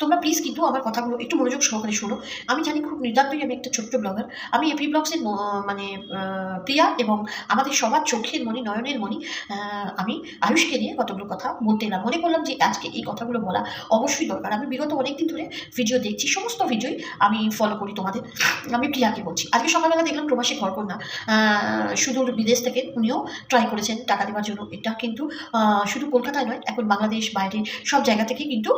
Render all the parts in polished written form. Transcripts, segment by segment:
তোমরা প্লিজ কিন্তু আমার কথাগুলো একটু মনোযোগ সহকারে শোনো। আমি জানি খুব নিতান্তই আমি একটা ছোট্ট ব্লগার। আমি এপি ব্লগসের মানে প্রিয়া এবং আমাদের সবার চোখের মণি, নয়নের মণি আমি আয়ুষকে নিয়ে কতগুলো কথা বলতে এলাম। মনে করলাম যে আজকে এই কথাগুলো বলা অবশ্যই দরকার। আমি বিগত অনেকদিন ধরে ভিডিও দেখছি, সমস্ত ভিডিওই আমি ফলো করি তোমাদের। আমি প্রিয়াকে বলছি, আজকে সকালবেলা দেখলাম প্রবাসী ঘরকন্যা সুদূর বিদেশ থেকে উনিও ট্রাই করেছেন টাকা দেওয়ার জন্য। এটা কিন্তু শুধু কলকাতায় নয়, এখন বাংলাদেশ বাইরে সব জায়গা থেকে কিন্তু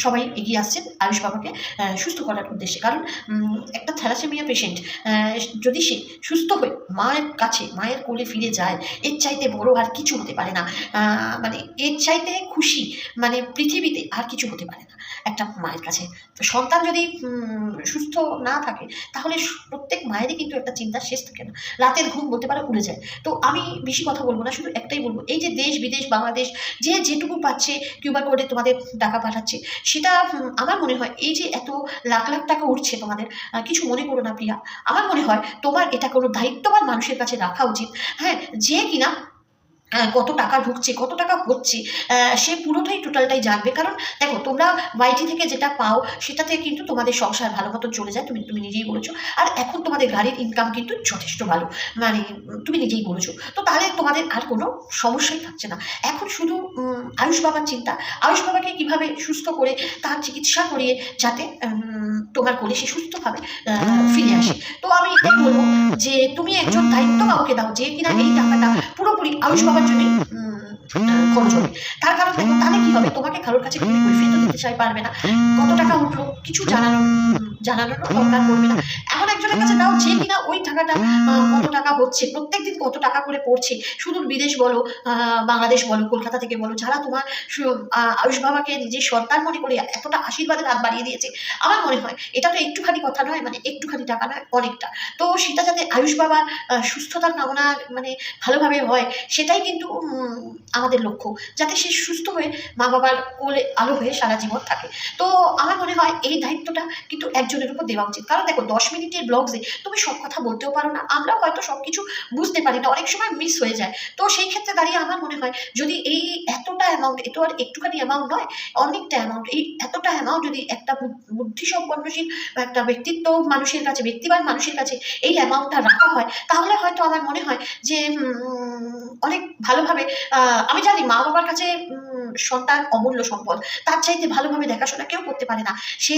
সবাই এগিয়ে আসছেন আয়ুষ বাবাকে সুস্থ করার উদ্দেশ্যে। কারণ একটা থ্যালাসেমিয়া পেশেন্ট যদি সে সুস্থ হয়ে মায়ের কাছে, মায়ের কোলে ফিরে যায়, এর চাইতে বড় আর কিছু হতে পারে না। মানে এর চাইতে খুশি মানে পৃথিবীতে আর কিছু হতে পারে না একটা মায়ের কাছে। তো সন্তান যদি সুস্থ না থাকে তাহলে প্রত্যেক মায়েরই কিন্তু একটা চিন্তা শেষ থাকে না, রাতের ঘুম বলতে পারে উড়ে যায়। তো আমি বেশি কথা বলবো না, শুধু একটাই বলবো, এই যে দেশ বিদেশ বাংলাদেশ যে যেটুকু পাচ্ছে কিউআর কোডে তোমাদের টাকা পাঠাচ্ছে, সেটা আমার মনে হয় এই যে এত লাখ লাখ টাকা উঠছে তোমাদের, কিছু মনে করো না প্রিয়া। আমার মনে হয় তোমার এটা কোনো দায়িত্ববান মানুষের কাছে রাখা উচিত, হ্যাঁ, যে কিনা কত টাকা ঢুকছে, কত টাকা হচ্ছে, সে পুরোটাই টোটালটাই জানবে। কারণ দেখো, তোমরা ওয়াইটি থেকে যেটা পাও সেটাতে কিন্তু তোমাদের সংসার ভালো মতো চলে যায়, তুমি নিজেই বলেছো। আর এখন তোমাদের গাড়ির ইনকাম কিন্তু যথেষ্ট ভালো, মানে তুমি নিজেই বলেছো। তো তাহলে তোমাদের আর কোনো সমস্যাই থাকছে না। এখন শুধু আয়ুষ বাবার চিন্তা, আয়ুষ বাবাকে কীভাবে সুস্থ করে তার চিকিৎসা করিয়ে যাতে তোমার কোলে সে সুস্থভাবে ফিরে আসে। তো আমি এটাই বলবো যে তুমি একজন দায়িত্ব কাউকে দাও, যে কিনা এই টাকাটা পুরোপুরি আয়ুষ বাবার জন্য খরচ হবে। তার কারণ দেখো, তাহলে কি হবে, তোমাকে কারোর কাছে তুমি কৈফিয়ত দিতে চাই পারবে না, কত টাকা উঠলো কিছু জানানোর দরকার পড়বে না। এমন একজনের কাছে দাও যে কিনা ওই টাকাটা কত টাকা হচ্ছে, প্রত্যেকদিন কত টাকা করে পড়ছে, শুধু বিদেশ বলো, বাংলাদেশ বলো, কলকাতা থেকে বলো, যারা তোমার আয়ুষ বাবাকে নিজের সন্তান মনে করে এতটা আশীর্বাদের হাত বাড়িয়ে দিয়েছে। আমার মনে হয় এটা তো একটুখানি কথা নয়, মানে একটুখানি টাকা নয়, অনেকটা। তো সেটা যাতে আয়ুষ বাবার সুস্থতার কামনা মানে ভালোভাবে হয়, সেটাই কিন্তু আমাদের লক্ষ্য, যাতে সে সুস্থ হয়ে মা বাবার কোলে আলো হয়ে সারা জীবন থাকে। তো আমার মনে হয় এই দায়িত্বটা কিন্তু একজনের উপর দেওয়া উচিত। কারণ দেখো, 10 মিনিটের ব্লগসে তুমি সব কথা বলতেও পারো না, আমরাও হয়তো সব কিছু বুঝতে পারি না, অনেক সময় মিস হয়ে যায়। তো সেই ক্ষেত্রে দাঁড়িয়ে আমার মনে হয় যদি এই এতটা অ্যামাউন্ট, এত আর একটুখানি অ্যামাউন্ট নয়, অনেকটা অ্যামাউন্ট, এই এতটা অ্যামাউন্ট যদি একটা বুদ্ধিসম্পন্নশীল একটা ব্যক্তিত্ব মানুষের কাছে, ব্যক্তিবান মানুষের কাছে এই অ্যামাউন্টটা রাখা হয়, তাহলে হয়তো আমার মনে হয় যে অনেক ভালোভাবে, আমি জানি মা বাবার কাছে সন্তান অমূল্য সম্পদ, তার চাইতে ভালোভাবে দেখাশোনা কেউ করতে পারে না। সে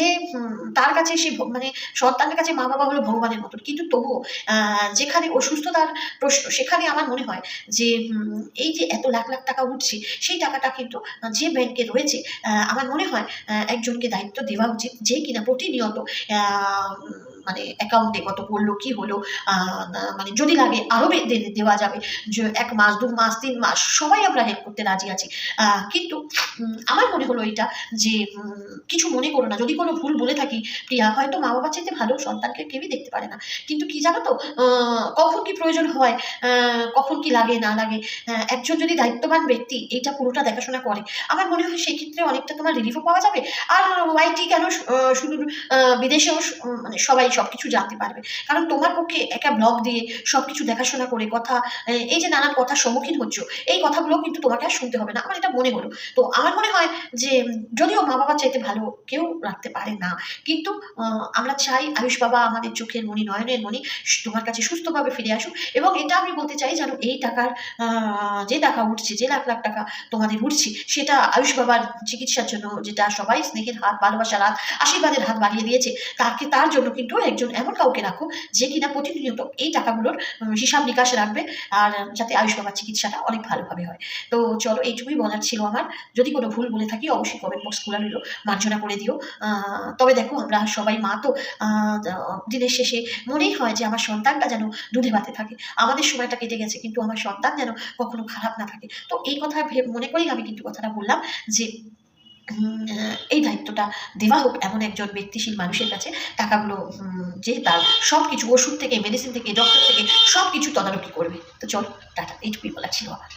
তার কাছে সে মানে সন্তানের কাছে মা বাবা হলো ভগবানের মতন। কিন্তু তবুও যেখানে অসুস্থতার প্রশ্ন, সেখানে আমার মনে হয় যে এই যে এত লাখ লাখ টাকা উঠছে, সেই টাকাটা কিন্তু যে ব্যাংকে রয়েছে, আমার মনে হয় একজনকে দায়িত্ব দেওয়া উচিত, যে কিনা প্রতিনিয়ত মানে অ্যাকাউন্টে কত পড়লো, কি হলো, মানে যদি লাগে আরও দেওয়া যাবে, যে 1 মাস 2 মাস 3 মাস সবাই আমরা হেল্প করতে রাজি আছি। কিন্তু আমার মনে হলো এটা যে কিছু মনে করো না যদি কোনো ভুল বলে থাকি প্রিয়া, হয়তো মা বাবার চাইতে ভালো সন্তানকে কেউই দেখতে পারে না। কিন্তু কি জানো তো, কখন কি প্রয়োজন হয়, কখন কি লাগে না লাগে, একজন যদি দায়িত্ববান ব্যক্তি এইটা পুরোটা দেখাশোনা করে, আমার মনে হয় সেই ক্ষেত্রে অনেকটা তোমার রিলিফও পাওয়া যাবে। আর ওয়াইটি কেন, শুধু বিদেশেও মানে সবাই সবকিছু জানতে পারবে। কারণ তোমার পক্ষে একা ব্লগ দিয়ে সবকিছু দেখাশোনা করে কথা, এই যে নানান কথার সম্মুখীন হচ্ছ, এই কথাগুলো কিন্তু তোমাকে আর শুনতে হবে না, আমার এটা মনে হলো। তো আমার মনে হয় যে যদিও মা বাবার চাইতে ভালো কেউ রাখতে পারে না, কিন্তু আমরা চাই আয়ুষ বাবা আমাদের চোখের মণি, নয়নের মণি, তোমার কাছে সুস্থভাবে ফিরে আসুক। এবং এটা আমি বলতে চাই, যেন এই টাকার যে টাকা উঠছে, যে লাখ লাখ টাকা তোমাদের উঠছে, সেটা আয়ুষ বাবার চিকিৎসার জন্য, যেটা সবাই স্নেহের হাত, ভালোবাসার হাত, আশীর্বাদের হাত বাড়িয়ে দিয়েছে, তার জন্য কিন্তু একজন এমন কাউকে রাখো যে কিনা প্রতিনিয়ত এই টাকাগুলোর হিসাব নিকাশ রাখবে, আর যাতে আয়ুষ বাবার চিকিৎসাটা অনেক ভালোভাবে হয়। তো চলো, এইটুকুই বলার ছিল আমার। যদি কোনো ভুল বলে থাকি অবশ্যই কমেন্ট বক্স খোলা রইল, মার্জনা করে দিও। তবে দেখো, আমরা সবাই মা তো, দিনের শেষে মনেই হয় যে আমার সন্তানটা যেন দুধে ভাতে থাকে। আমাদের সময়টা কেটে গেছে, কিন্তু আমার সন্তান যেন কখনো খারাপ না থাকে। তো এই কথা মনে করেই আমি কিন্তু কথাটা বললাম যে এই দায়িত্বটা দেওয়া হোক এমন একজন ব্যক্তিশীল মানুষের কাছে, টাকাগুলো যে তার সব কিছু, ওষুধ থেকে, মেডিসিন থেকে, ডক্টর থেকে সব কিছু তদারকি করবে। তো চলো, টাটা, এইটুকুই বলার ছিল আমার।